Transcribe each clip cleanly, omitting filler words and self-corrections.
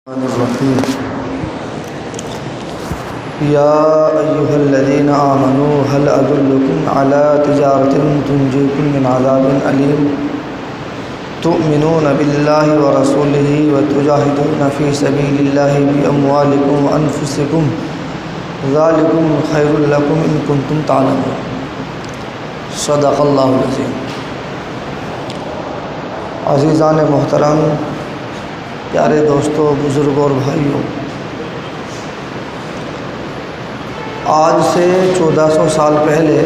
الرحیم یا ایھا الذین آمنوا هل ادلکم علی تجارۃ تنجیکم من عذاب علیم تؤمنون باللہ ورسولہ وتجاہدون فی سبیل اللہ باموالکم وانفسکم ذالکم خیر لکم ان کنتم تعلمون۔ صدق اللہ العظیم۔ عزیزان محترم، پیارے دوستوں، بزرگوں اور بھائیوں، آج سے 1400 سال پہلے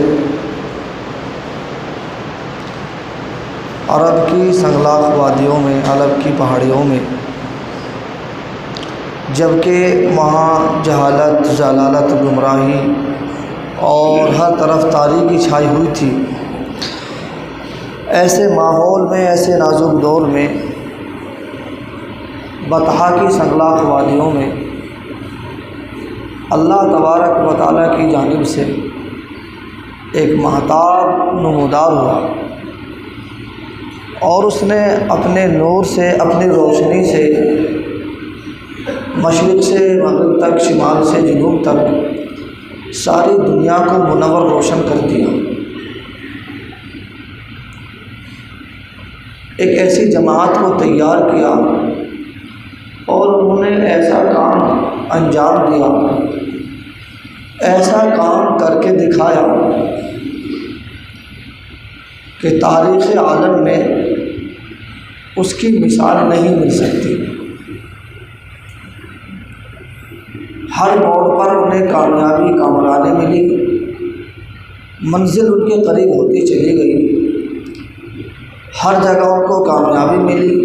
عرب کی سنگلاخ وادیوں میں، عرب کی پہاڑیوں میں، جبکہ وہاں جہالت، ضلالت، گمراہی اور ہر طرف تاریکی چھائی ہوئی تھی، ایسے ماحول میں، ایسے نازک دور میں، بطحا کی سنگلاخ وادیوں میں اللہ تبارک و تعالیٰ کی جانب سے ایک مہتاب نمودار ہوا، اور اس نے اپنے نور سے، اپنی روشنی سے مشرق سے مغرب تک، شمال سے جنوب تک ساری دنیا کو منور روشن کر دیا۔ ایک ایسی جماعت کو تیار کیا اور انہوں نے ایسا کام انجام دیا، ایسا کام کر کے دکھایا کہ تاریخ عالم میں اس کی مثال نہیں مل سکتی۔ ہر موڑ پر انہیں کامیابی، کامرانی ملی، منزل ان کے قریب ہوتی چلی گئی، ہر جگہ ان کو کامیابی ملی،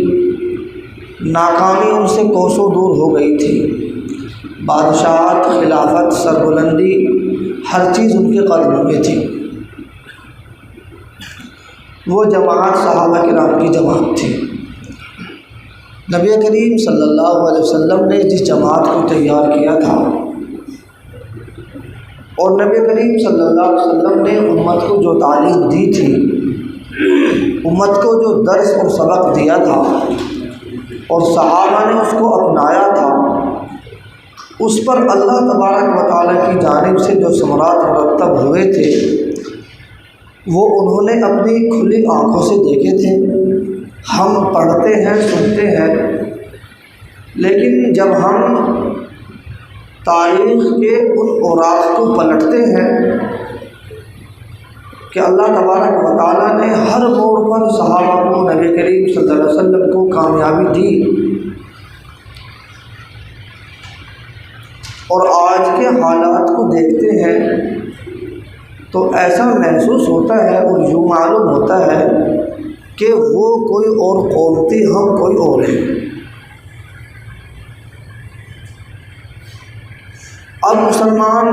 ناکامی ان سے کوسوں دور ہو گئی تھی، بادشاہت، خلافت، سربلندی، ہر چیز ان کے قدم میں تھی۔ وہ جماعت صحابہ کرام کی جماعت تھی۔ نبی کریم صلی اللہ علیہ وسلم نے جس جماعت کو تیار کیا تھا، اور نبی کریم صلی اللہ علیہ وسلم نے امت کو جو تعلیم دی تھی، امت کو جو درس اور سبق دیا تھا، اور صحابہ نے اس کو اپنایا تھا، اس پر اللہ تبارک و تعالیٰ کی جانب سے جو ثمرات مرتب ہوئے تھے، وہ انہوں نے اپنی کھلی آنکھوں سے دیکھے تھے۔ ہم پڑھتے ہیں، سنتے ہیں، لیکن جب ہم تاریخ کے ان اوراق کو پلٹتے ہیں کہ اللہ تبارک و تعالیٰ نے ہر موڑ پر صحابہ کو، نبی کریم صلی اللہ علیہ وسلم کو کامیابی دی، اور آج کے حالات کو دیکھتے ہیں تو ایسا محسوس ہوتا ہے اور یوں معلوم ہوتا ہے کہ وہ کوئی اور قوم تھی، ہم کوئی اور ہیں۔ اب مسلمان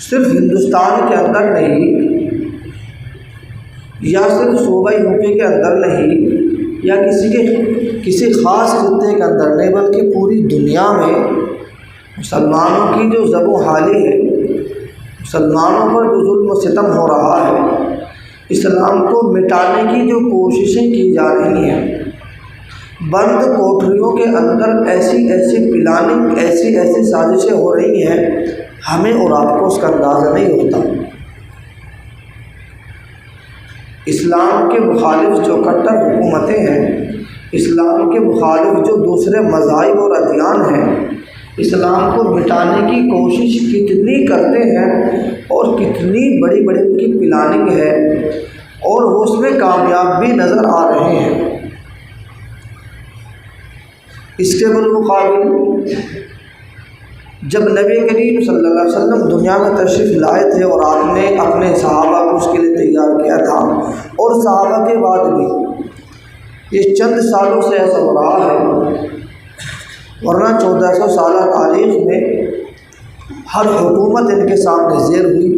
صرف ہندوستان کے اندر نہیں، یا صرف صوبہ یو پی کے اندر نہیں، یا کسی خاص خطے کے اندر نہیں، بلکہ پوری دنیا میں مسلمانوں کی جو ذب و حالی ہے، مسلمانوں پر جو ظلم و ستم ہو رہا ہے، اسلام کو مٹانے کی جو کوششیں کی جا رہی ہیں، بند کوٹھریوں کے اندر ایسی پلاننگ، ایسی سازشیں ہو رہی ہیں، ہمیں اور آپ کو اس کا اندازہ نہیں ہوتا۔ اسلام کے مخالف جو کٹر حکومتیں ہیں، اسلام کے مخالف جو دوسرے مذاہب اور ادیان ہیں، اسلام کو مٹانے کی کوشش کتنی کرتے ہیں، اور کتنی بڑی ان کی پلاننگ ہے، اور وہ اس میں کامیاب بھی نظر آ رہے ہیں۔ اس کے بالمقابل جب نبی کریم صلی اللہ علیہ وسلم دنیا میں تشریف لائے تھے، اور آپ نے اپنے صحابہ کو اس کے لیے تیار کیا تھا، اور صحابہ کے بعد بھی یہ چند سالوں سے ایسا ہو رہا ہے، ورنہ 1400 سالہ تاریخ میں ہر حکومت ان کے سامنے زیر ہوئی،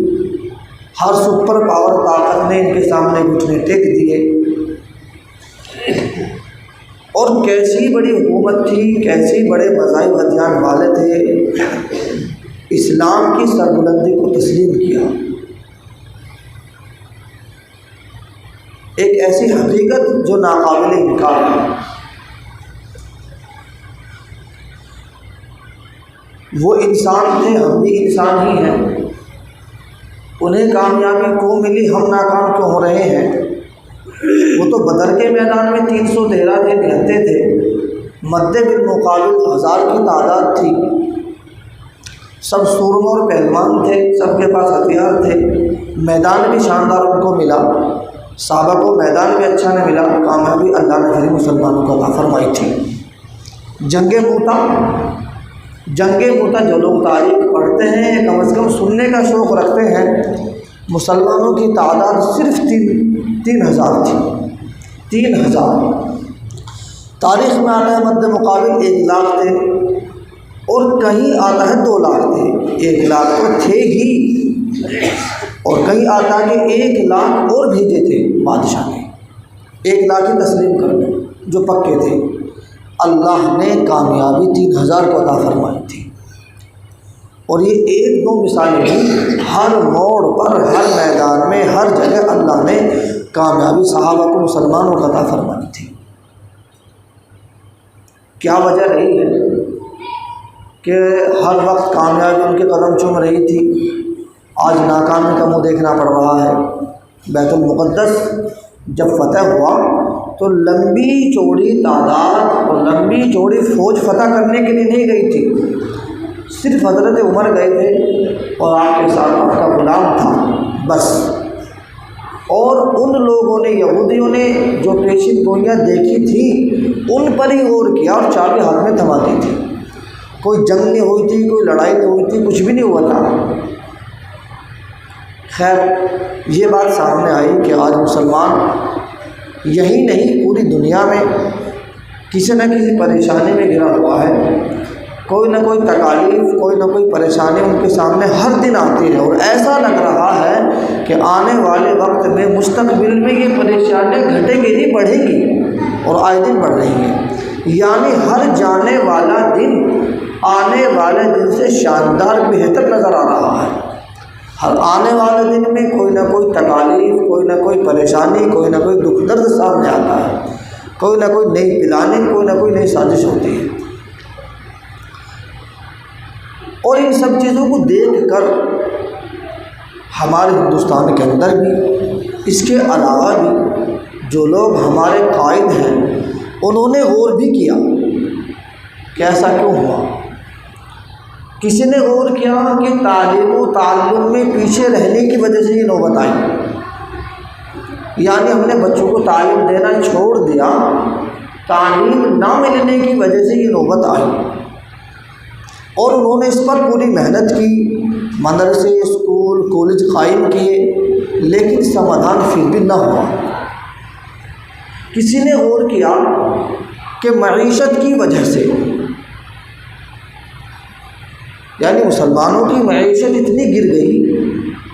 ہر سپر پاور طاقت نے ان کے سامنے گھٹنے ٹیک دیے، اور کیسی بڑی حکومت تھی، کیسی بڑے مذاہب ادیان والے تھے، اسلام کی سربلندی کو تسلیم کیا۔ ایک ایسی حقیقت جو ناقابل انکار ہے۔ وہ انسان تھے، ہم بھی انسان ہی ہیں، انہیں کامیابی کیوں ملی، ہم ناکام کیوں ہو رہے ہیں؟ وہ تو بدر کے میدان میں 313 کے نہتے تھے، مد بالمقابل 1000 کی تعداد تھی، سب سورم اور پہلوان تھے، سب کے پاس ہتھیار تھے، میدان بھی شاندار ان کو ملا، صحابہ کو میدان بھی اچھا نہیں ملا، کامیابی اللہ نے پھر مسلمانوں کو عطا فرمائی تھی۔ جنگ موتا جو لوگ تاریخ پڑھتے ہیں یا کم از کم سننے کا شوق رکھتے ہیں، مسلمانوں کی تعداد صرف 3000 تھی، 3000۔ تاریخ میں آتا ہے مد مقابل 1 لاکھ تھے، اور کہیں آتا ہے 2 لاکھ تھے، 1 لاکھ تو تھے ہی، اور کہیں آتا ہے کہ 1 لاکھ اور بھیجے تھے بادشاہ نے، 1 لاکھ ہی تسلیم کر لیں جو پکے تھے۔ اللہ نے کامیابی 3000 کو عطا فرمائی تھی، اور یہ 1-2 مثالیں نہیں، ہر موڑ پر، ہر میدان میں، ہر جگہ اللہ نے کامیابی صحابہ کو، مسلمانوں کو عطا فرمائی تھی۔ کیا وجہ رہی ہے کہ ہر وقت کامیابی ان کے قدم چوم رہی تھی؟ آج ناکامی کا منہ دیکھنا پڑ رہا ہے۔ بیت المقدس جب فتح ہوا تو لمبی چوڑی تعداد اور لمبی چوڑی فوج فتح کرنے کے لیے نہیں گئی تھی، صرف حضرت عمر گئے تھے اور آپ کے ساتھ آپ کا غلام تھا بس، اور ان لوگوں نے، یہودیوں نے جو پیشین گوئیاں دیکھی تھی ان پر ہی غور کیا اور چابی ہاتھ میں تھما دی تھی۔ کوئی جنگ نہیں ہوئی تھی، کوئی لڑائی نہیں ہوئی تھی، کچھ بھی نہیں ہوا تھا۔ خیر، یہ بات سامنے آئی کہ آج مسلمان یہی نہیں پوری دنیا میں کسی نہ کسی پریشانی میں گھرا ہوا ہے، کوئی نہ کوئی تکالیف، کوئی نہ کوئی پریشانی ان کے سامنے ہر دن آتی ہے، اور ایسا لگ رہا ہے کہ آنے والے وقت میں، مستقبل میں یہ پریشانیاں گھٹیں گی نہیں، بڑھیں گی، اور آئے دن بڑھ رہی ہیں۔ یعنی ہر جانے والا دن آنے والے دن سے شاندار، بہتر نظر آ رہا ہے۔ ہر آنے والے دن میں کوئی نہ کوئی تکالیف، کوئی نہ کوئی پریشانی، کوئی نہ کوئی دکھ درد سامنے آتا ہے، کوئی نہ کوئی نئی پلاننگ، کوئی نہ کوئی نئی سازش ہوتی ہے۔ اور ان سب چیزوں کو دیکھ کر ہمارے ہندوستان کے اندر بھی، اس کے علاوہ بھی جو لوگ ہمارے قائد ہیں انہوں نے غور بھی کیا کہ ایسا کیوں ہوا۔ کسی نے غور کیا کہ تعلیم و تعلم میں پیچھے رہنے کی وجہ سے یہ نوبت آئی، یعنی ہم نے بچوں کو تعلیم دینا چھوڑ دیا، تعلیم نہ ملنے کی وجہ سے یہ نوبت آئی، اور انہوں نے اس پر پوری محنت کی، مدرسے، اسکول، کالج قائم کیے، لیکن سمادھان پھر بھی نہ ہوا۔ کسی نے غور کیا کہ معیشت کی وجہ سے، یعنی مسلمانوں کی معیشت اتنی گر گئی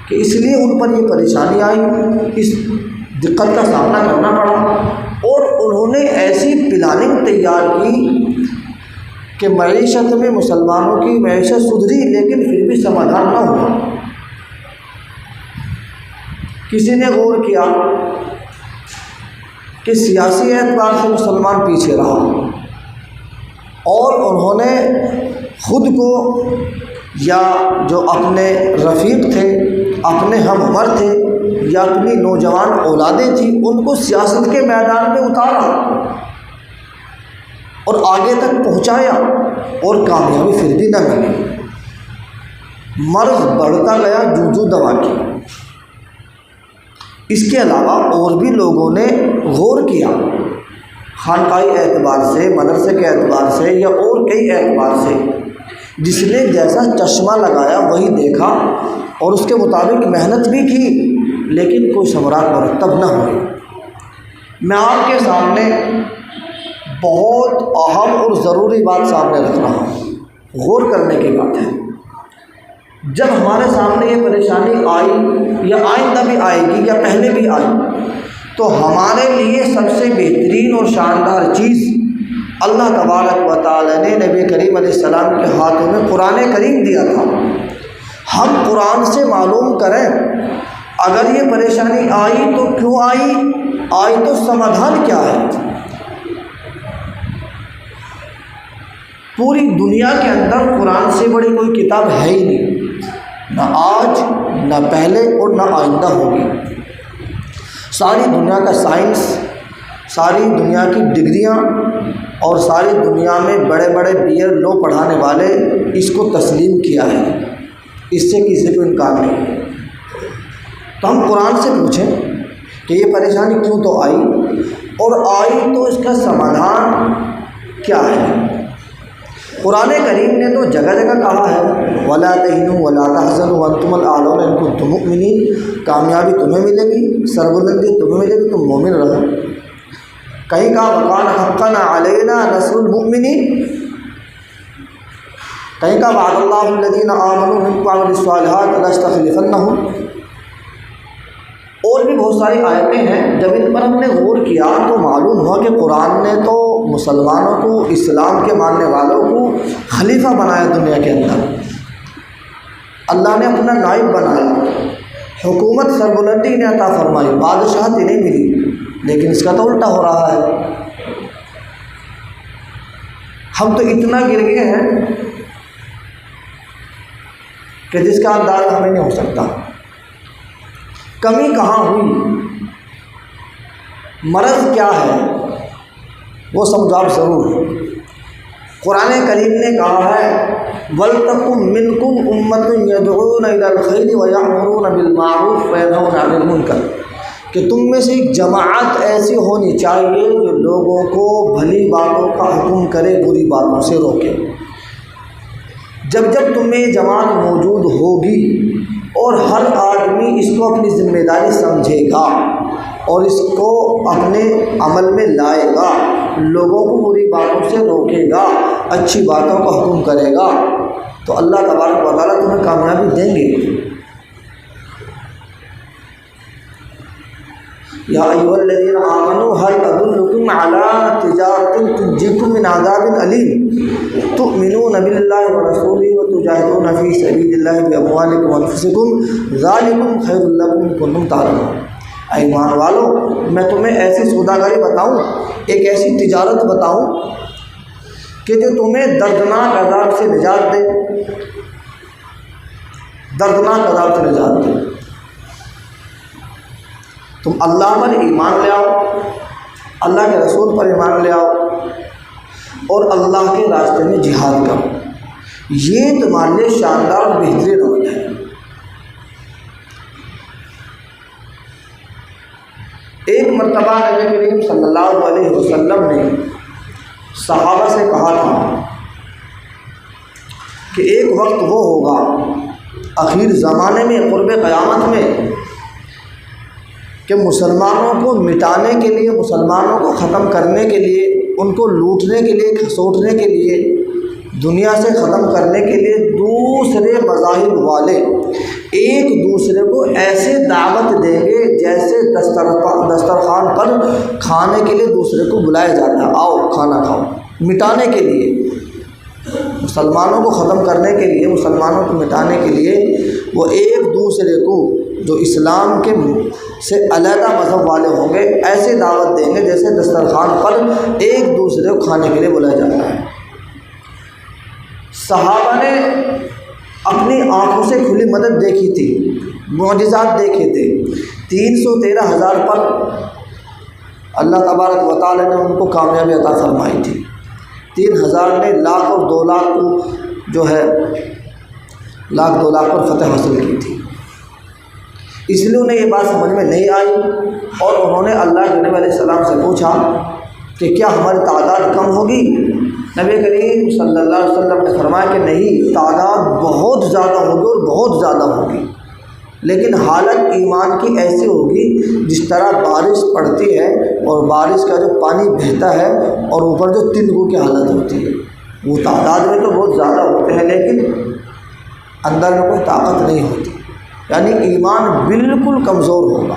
کہ اس لیے ان پر یہ پریشانی آئی، اس دقت کا سامنا کرنا پڑا، اور انہوں نے ایسی پلاننگ تیار کی کہ معیشت میں مسلمانوں کی معیشت سدھری، لیکن پھر بھی سمادھان نہ ہوا۔ کسی نے غور کیا کہ سیاسی اعتبار سے مسلمان پیچھے رہا، اور انہوں نے خود کو، یا جو اپنے رفیق تھے، اپنے ہم عمر تھے، یا اپنی نوجوان اولادیں تھیں، ان کو سیاست کے میدان میں اتارا اور آگے تک پہنچایا، اور کامیابی پھر بھی نہ ملی۔ مرض بڑھتا گیا جوں دوا کی۔ اس کے علاوہ اور بھی لوگوں نے غور کیا، خانقاہی اعتبار سے، مدرسے کے اعتبار سے، یا اور کئی اعتبار سے، جس نے جیسا چشمہ لگایا وہی دیکھا، اور اس کے مطابق محنت بھی کی، لیکن کوئی ثمرات مرتب نہ ہوئے۔ میں آپ کے سامنے بہت اہم اور ضروری بات سامنے رکھ رہا ہوں، غور کرنے کی بات ہے۔ جب ہمارے سامنے یہ پریشانی آئی، یا آئندہ بھی آئے گی، یا پہلے بھی آئی، تو ہمارے لیے سب سے بہترین اور شاندار چیز اللہ تبارک و تعالی نے نبی کریم علیہ السلام کے ہاتھوں میں قرآن کریم دیا تھا۔ ہم قرآن سے معلوم کریں اگر یہ پریشانی آئی تو کیوں آئی تو سمادھان کیا ہے۔ پوری دنیا کے اندر قرآن سے بڑی کوئی کتاب ہے ہی نہیں، نہ آج، نہ پہلے اور نہ آئندہ ہوگی۔ ساری دنیا کا سائنس، ساری دنیا کی ڈگریاں اور ساری دنیا میں بڑے بڑے BA لو پڑھانے والے اس کو تسلیم کیا ہے، اس سے کسی کو انکار نہیں۔ تو ہم قرآن سے پوچھیں کہ یہ پریشانی کیوں تو آئی، اور آئی تو اس کا سمادھان کیا ہے۔ قرآن کریم نے تو جگہ جگہ کہا ہے وَلَا تَهِنُوا وَلَا تَحْزَنُوا وَأَنْتُمُ الْأَعْلَوْنَ إِن كُنتُم مُؤْمِنِينَ، کامیابی تمہیں ملے گی، سربلندی تمہیں ملے گی، تم مومن رہو۔ کہیں کہا وَكَانَ حَقًّا عَلَيْنَا نَصْرُ الْمُؤْمِنِينَ، کہیں کہا وَعَدَ اللَّهُ الَّذِينَ آمَنُوا مِنكُمْ وَعَمِلُوا الصَّالِحَاتِ لَيَسْتَخْلِفَنَّهُمْ۔ اور بھی بہت ساری آیتیں ہیں، جب ان پر ہم نے غور کیا تو معلوم ہوا کہ قرآن نے تو مسلمانوں کو، اسلام کے ماننے والوں کو خلیفہ بنایا دنیا کے اندر، اللہ نے اپنا نائب بنایا، حکومت سربلندی نے عطا فرمائی، بادشاہت انہیں ملی، لیکن اس کا تو الٹا ہو رہا ہے۔ ہم تو اتنا گر گئے ہیں کہ جس کا اندازہ ہمیں نہیں ہو سکتا۔ کمی کہاں ہوئی، مرض کیا ہے، وہ سمجھاؤ ضرور۔ قرآن کریم نے کہا ہے وَلْتَكُن مِّنكُمْ أُمَّةٌ يَدْعُونَ إِلَى الْخَيْرِ وَيَأْمُرُونَ بِالْمَعْرُوفِ وَيَنْهَوْنَ عَنِ الْمُنكَرِ، کہ تم میں سے ایک جماعت ایسی ہونی چاہیے جو لوگوں کو بھلی باتوں کا حکم کرے، بری باتوں سے روکے۔ جب جب تم میں یہ جماعت موجود ہوگی اور ہر آدمی اس کو اپنی ذمہ داری سمجھے گا اور اس کو اپنے عمل میں لائے گا، لوگوں کو بری باتوں سے روکے گا، اچھی باتوں کا حکم کرے گا، تو اللہ تبارک و تعالیٰ تمہیں کامیابی دیں گے۔ یا ایھا الذین آمنوا هل ادلکم علی تجارۃ تنجیکم من عذاب علیم تؤمنون باللہ ورسولہ وتجاہدون فی سبیل اللہ باموالکم وانفسکم ذالکم خیر لکم ان کنتم تعلمون۔ اے ایمان والو، میں تمہیں ایسی سوداگری بتاؤں، ایک ایسی تجارت بتاؤں کہ جو تمہیں دردناک عذاب سے نجات دے، دردناک عذاب سے نجات دے۔ تم اللہ پر ایمان لے آؤ، اللہ کے رسول پر ایمان لے آؤ اور اللہ کے راستے میں جہاد کرو، یہ تمہارے لیے شاندار اور بہترین عمل ہے۔ ایک مرتبہ نبی کریم صلی اللہ علیہ وسلم نے صحابہ سے کہا تھا کہ ایک وقت وہ ہوگا آخر زمانے میں، قرب قیامت میں، کہ مسلمانوں کو مٹانے کے لیے، مسلمانوں کو ختم کرنے کے لیے، ان کو لوٹنے کے لیے، کھسوٹنے کے لیے، دنیا سے ختم کرنے کے لیے دوسرے مذاہب والے ایک دوسرے کو ایسے دعوت دیں گے جیسے دسترخوان پر کھانے کے لیے دوسرے کو بلایا جاتا ہے، آؤ کھانا کھاؤ۔ مٹانے کے لیے، مسلمانوں کو ختم کرنے کے لیے، مسلمانوں کو مٹانے کے لیے وہ ایک دوسرے کو جو اسلام کے سے علیحدہ مذہب والے ہوں گے ایسے دعوت دیں گے جیسے دسترخوان پر ایک دوسرے کو کھانے کے لیے بلایا جاتا ہے۔ صحابہ نے اپنی آنکھوں سے کھلی مدد دیکھی تھی، معجزات دیکھے تھے۔ 313,000 پر اللہ تبارک و تعالی نے ان کو کامیابی عطا فرمائی تھی۔ 3,000 نے لاکھ اور 2 لاکھ کو جو ہے لاکھ 2 لاکھ پر فتح حاصل کی تھی۔ اس لیے انہیں یہ بات سمجھ میں نہیں آئی اور انہوں نے اللہ کے نبی علیہ السلام سے پوچھا کہ کیا ہماری تعداد کم ہوگی؟ نبی کریم صلی اللہ علیہ وسلم نے فرمایا کہ نہیں، تعداد بہت زیادہ ہوگی اور بہت زیادہ ہوگی، لیکن حالت ایمان کی ایسی ہوگی جس طرح بارش پڑتی ہے اور بارش کا جو پانی بہتا ہے اور اوپر جو تندگوں کی حالت ہوتی ہے، وہ تعداد میں تو بہت زیادہ ہوتے ہیں لیکن اندر میں کوئی طاقت نہیں ہوتی، یعنی ایمان بالکل کمزور ہوگا۔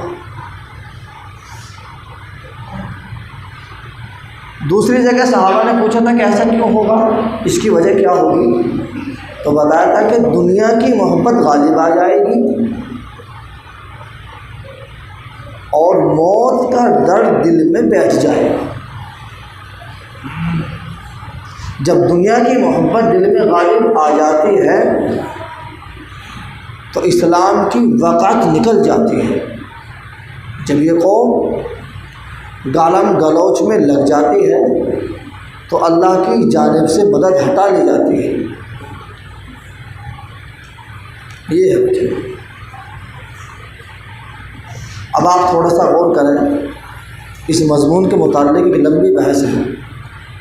دوسری جگہ صحابہ نے پوچھا تھا کہ ایسا کیوں ہوگا، اس کی وجہ کیا ہوگی؟ تو بتایا تھا کہ دنیا کی محبت غالب آ جائے گی اور موت کا ڈر دل میں بیٹھ جائے گا۔ جب دنیا کی محبت دل میں غالب آ جاتی ہے تو اسلام کی وقعت نکل جاتی ہے۔ جب یہ قوم گالم گلوچ میں لگ جاتی ہے تو اللہ کی جانب سے مدد ہٹا لی جاتی ہے۔ یہ ہے وجہ۔ اب آپ تھوڑا سا غور کریں، اس مضمون کے متعلق ایک لمبی بحث ہے۔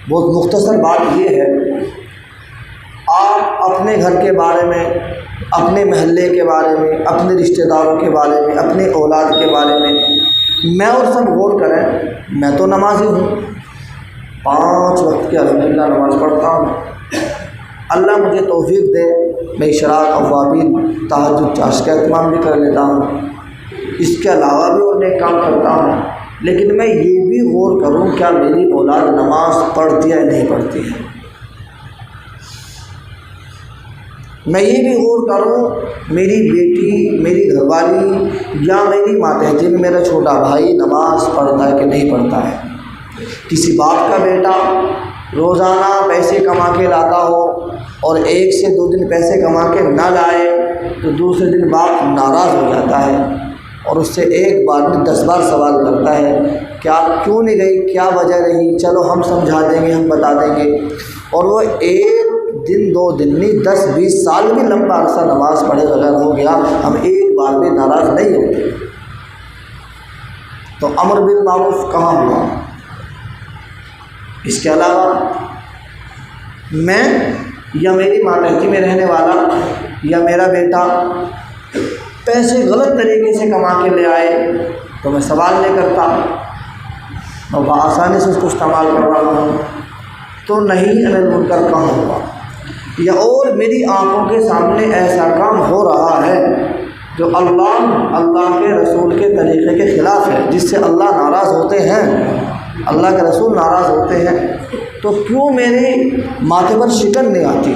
بہت مختصر بات یہ ہے، آپ اپنے گھر کے بارے میں، اپنے محلے کے بارے میں، اپنے رشتہ داروں کے بارے میں، اپنی اولاد کے بارے میں اور سب غور کریں۔ میں تو نمازی ہوں، 5 وقت کی الحمدللہ نماز پڑھتا ہوں۔ اللہ مجھے توفیق دے، میں اشراق، اوابین، تہجد، چاشت کا اہتمام بھی کر لیتا ہوں، اس کے علاوہ بھی اور نیک کام کرتا ہوں۔ لیکن میں یہ بھی غور کروں کیا میری اولاد نماز پڑھتی ہے یا نہیں پڑھتی ہے۔ میں یہ بھی غور کروں میری بیٹی، میری گھر والی یا میری ماتحتی میں میرا چھوٹا بھائی نماز پڑھتا ہے کہ نہیں پڑھتا ہے۔ کسی باپ کا بیٹا روزانہ پیسے کما کے لاتا ہو اور 1 سے 2 دن پیسے کما کے نہ لائے تو دوسرے دن باپ ناراض ہو جاتا ہے اور اس سے ایک بار میں 10 بار سوال کرتا ہے کہ آپ کیوں نہیں گئی، کیا وجہ رہی، چلو ہم سمجھا دیں گے، ہم بتا دیں گے۔ اور وہ 1 دن 2 دن نہیں 10-20 سال بھی لمبا عرصہ نماز پڑھے بغیر ہو گیا، ہم ایک بار بھی ناراض نہیں ہوتے۔ تو امر بالمعروف کہاں ہوا؟ اس کے علاوہ میں یا میری ماتحتی میں رہنے والا یا میرا بیٹا پیسے غلط طریقے سے کما کے لے آئے تو میں سوال نہیں کرتا، میں بآسانی سے اس کو استعمال کر رہا ہوں تو نہیں انل منکر کہاں ہوا؟ یا اور میری آنکھوں کے سامنے ایسا کام ہو رہا ہے جو اللہ کے رسول کے طریقے کے خلاف ہے، جس سے اللہ ناراض ہوتے ہیں، اللہ کے رسول ناراض ہوتے ہیں، تو کیوں میرے ماتھے پر شکن نہیں آتی؟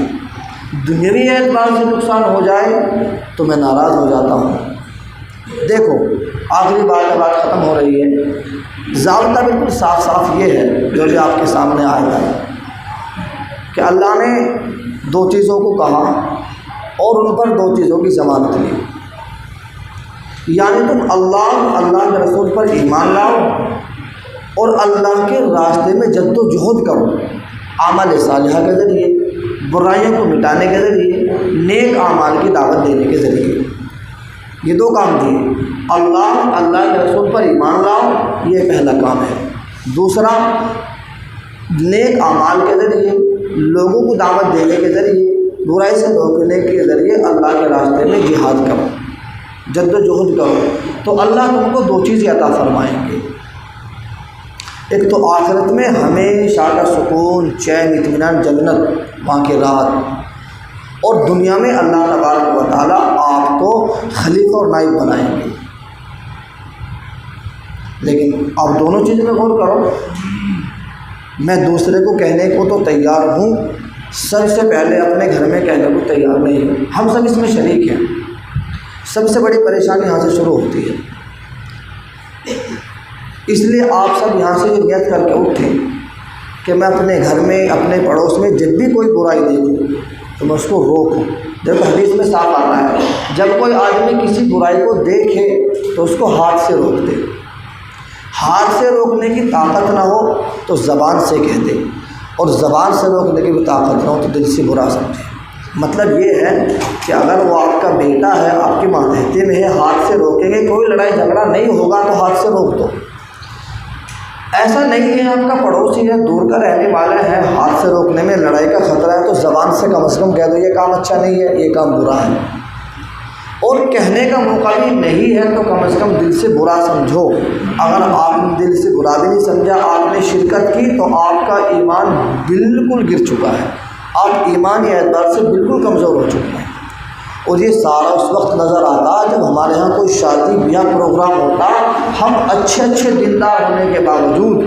دنیاوی اعتبار سے نقصان ہو جائے تو میں ناراض ہو جاتا ہوں۔ دیکھو آخری بات ختم ہو رہی ہے، ضابطہ بالکل صاف صاف یہ ہے جو بھی آپ کے سامنے آیا ہے کہ اللہ نے 2 چیزوں کو کہا اور ان پر 2 چیزوں کی ضمانت لی، یعنی تم اللہ کے رسول پر ایمان لاؤ اور اللہ کے راستے میں جد و جہد کرو، اعمال صالحہ کے ذریعے، برائیوں کو مٹانے کے ذریعے، نیک اعمال کی دعوت دینے کے ذریعے۔ یہ 2 کام دیے، اللہ کے رسول پر ایمان لاؤ، یہ پہلا کام ہے۔ دوسرا، نیک اعمال کے ذریعے، لوگوں کو دعوت دینے کے ذریعے، برائی سے روکنے کے ذریعے اللہ کے راستے میں جہاد کرو، جد و جہد کرو، تو اللہ تم کو 2 چیزیں عطا فرمائیں گے۔ ایک تو آخرت میں ہمیشہ کا سکون، چین، اطمینان، جنت وہاں کی رات، اور دنیا میں اللہ تبارک و تعالیٰ آپ کو خلیفہ اور نائب بنائیں گے۔ لیکن آپ دونوں چیزوں میں غور کرو، میں دوسرے کو کہنے کو تو تیار ہوں، سب سے پہلے اپنے گھر میں کہنے کو تیار نہیں ہوں۔ ہم سب اس میں شریک ہیں۔ سب سے بڑی پریشانی یہاں سے شروع ہوتی ہے۔ اس لیے آپ سب یہاں سے یہ نیت کر کے اٹھیں کہ میں اپنے گھر میں، اپنے پڑوس میں جب بھی کوئی برائی دیکھوں تو میں اس کو روکوں۔ دیکھو حدیث میں صاف آتا ہے، جب کوئی آدمی کسی برائی کو دیکھے تو اس کو ہاتھ سے روک دے، ہاتھ سے روکنے کی طاقت نہ ہو تو زبان سے کہہ دے، اور زبان سے روکنے کی بھی طاقت نہ ہو تو دل سے برا سمجھے۔ مطلب یہ ہے کہ اگر وہ آپ کا بیٹا ہے، آپ کی ماتحتی میں ہے، ہاتھ سے روکیں گے، کوئی لڑائی جھگڑا نہیں ہوگا تو ہاتھ سے روک دو۔ ایسا نہیں ہے آپ کا پڑوسی ہے، دور کا رہنے والا ہے، ہاتھ سے روکنے میں لڑائی کا خطرہ ہے تو زبان سے کم از کم کہہ دو یہ کام اچھا نہیں ہے، یہ کام برا ہے، اور کہنے کا موقع بھی نہیں ہے تو کم از کم دل سے برا سمجھو۔ اگر آپ نے دل سے برا بھی نہیں سمجھا، آپ نے شرکت کی تو آپ کا ایمان بالکل گر چکا ہے، آپ ایمانی اعتبار سے بالکل کمزور ہو چکے ہیں۔ اور یہ سارا اس وقت نظر آتا جب ہمارے ہاں کوئی شادی بیاہ پروگرام ہوتا، ہم اچھے دیندار ہونے کے باوجود،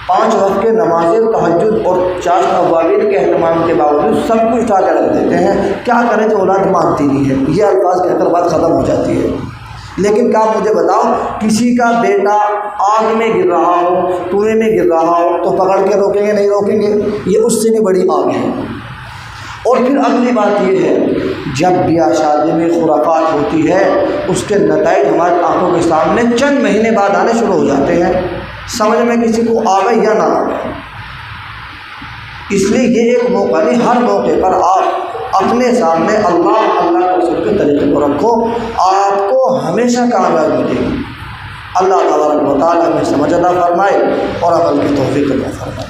5 وقت کے نمازیں، تہجد اور چاشت اوابین کے اہتمام کے باوجود سب کچھ اٹھا کے رکھ دیتے ہیں، کیا کریں جو اولاد مانتی نہیں ہے، یہ الفاظ کہہ کر بات ختم ہو جاتی ہے۔ لیکن کیا مجھے بتاؤ، کسی کا بیٹا آگ میں گر رہا ہو، کنویں میں گر رہا ہو تو پکڑ کے روکیں گے؟ نہیں روکیں گے، یہ اس سے بھی بڑی آگ ہے۔ اور پھر اگلی بات یہ ہے، جب بیاہ شادی میں خرافات ہوتی ہے اس کے نتائج ہماری آنکھوں کے سامنے چند مہینے بعد آنے شروع ہو جاتے ہیں، سمجھ میں کسی کو آوے یا نہ آوے۔ اس لیے یہ ایک موقع نہیں، ہر موقع پر آپ اپنے سامنے اللہ اللہ کے رسول کے طریقے کو رکھو، آپ کو ہمیشہ کامیابی ملے گی۔ اللہ تبارک و تعالیٰ ہمیں سمجھ عطا فرمائے اور عمل کی توفیق عطا فرمائے۔